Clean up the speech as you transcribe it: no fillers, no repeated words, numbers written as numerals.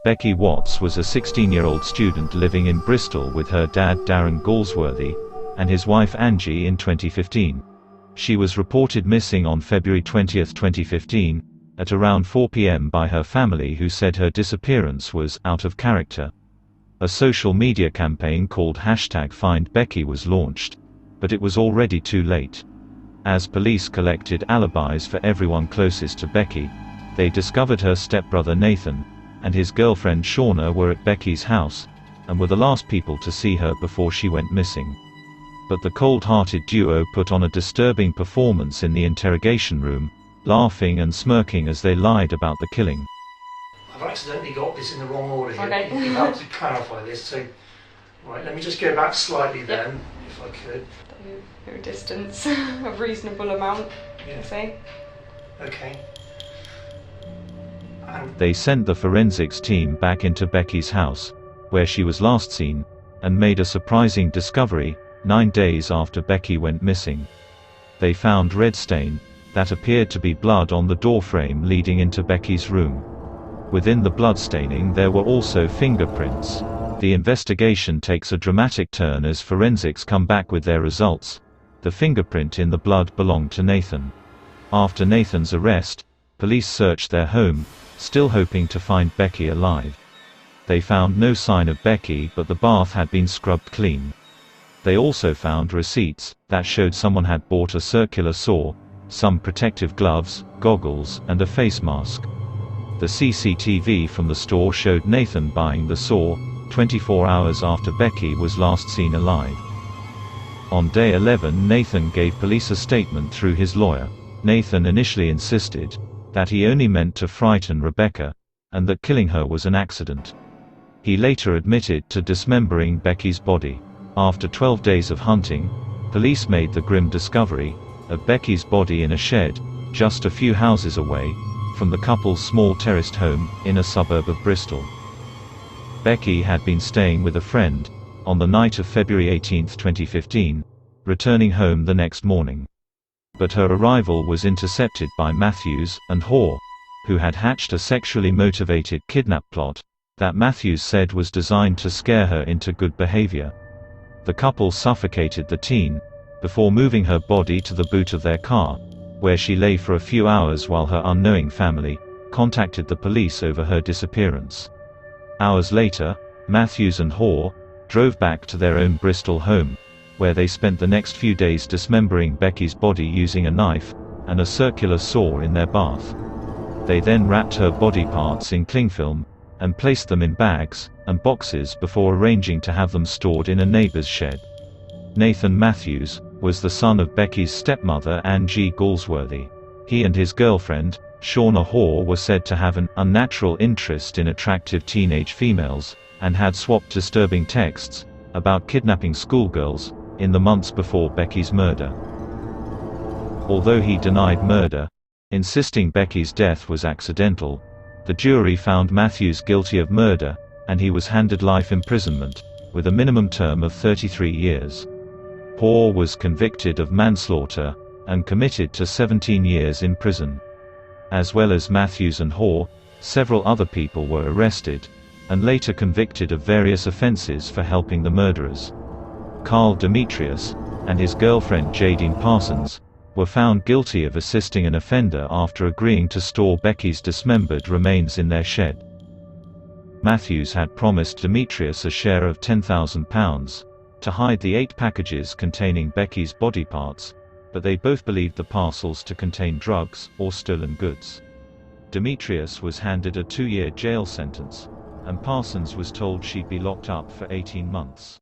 Becky Watts was a 16-year-old student living in Bristol with her dad Darren Galsworthy and his wife Angie in 2015. She was reported missing on February 20, 2015, at around 4 p.m. by her family, who said her disappearance was out of character. A social media campaign called #FindBecky was launched, but it was already too late. As police collected alibis for everyone closest to Becky, they discovered her stepbrother Nathan and his girlfriend Shauna were at Becky's house, and were the last people to see her before she went missing. But the cold-hearted duo put on a disturbing performance in the interrogation room, laughing and smirking as they lied about the killing. I've accidentally got this in the wrong order here. Okay. You have to clarify this. So, right, let me just go back slightly then, if I could. A distance, a reasonable amount, Yeah. I say. Okay. And They sent the forensics team back into Becky's house, where she was last seen, and made a surprising discovery, 9 days after Becky went missing. They found red stain that appeared to be blood on the doorframe leading into Becky's room. Within the bloodstaining there were also fingerprints. The investigation takes a dramatic turn as forensics come back with their results. The fingerprint in the blood belonged to Nathan. After Nathan's arrest, police searched their home, still hoping to find Becky alive. They found no sign of Becky, but the bath had been scrubbed clean. They also found receipts that showed someone had bought a circular saw, some protective gloves, goggles, and a face mask. The CCTV from the store showed Nathan buying the saw, 24 hours after Becky was last seen alive. On day 11, Nathan gave police a statement through his lawyer. Nathan initially insisted that he only meant to frighten Rebecca, and that killing her was an accident. He later admitted to dismembering Becky's body. After 12 days of hunting, police made the grim discovery of Becky's body in a shed, just a few houses away from the couple's small terraced home in a suburb of Bristol. Becky had been staying with a friend on the night of February 18, 2015, returning home the next morning. But her arrival was intercepted by Matthews and Hoare, who had hatched a sexually motivated kidnap plot that Matthews said was designed to scare her into good behavior. The couple suffocated the teen before moving her body to the boot of their car, where she lay for a few hours while her unknowing family contacted the police over her disappearance. Hours later, Matthews and Hoare drove back to their own Bristol home, where they spent the next few days dismembering Becky's body using a knife and a circular saw in their bath. They then wrapped her body parts in cling film and placed them in bags and boxes before arranging to have them stored in a neighbor's shed. Nathan Matthews was the son of Becky's stepmother Angie Galsworthy. He and his girlfriend, Shauna Hoare, were said to have an unnatural interest in attractive teenage females, and had swapped disturbing texts about kidnapping schoolgirls in the months before Becky's murder. Although he denied murder, insisting Becky's death was accidental, the jury found Matthews guilty of murder, and he was handed life imprisonment, with a minimum term of 33 years. Hoare was convicted of manslaughter and committed to 17 years in prison. As well as Matthews and Hoare, several other people were arrested and later convicted of various offenses for helping the murderers. Carl Demetrius and his girlfriend Jadine Parsons were found guilty of assisting an offender after agreeing to store Becky's dismembered remains in their shed. Matthews had promised Demetrius a share of £10,000 to hide the 8 packages containing Becky's body parts, but they both believed the parcels to contain drugs or stolen goods. Demetrius was handed a 2-year jail sentence, and Parsons was told she'd be locked up for 18 months.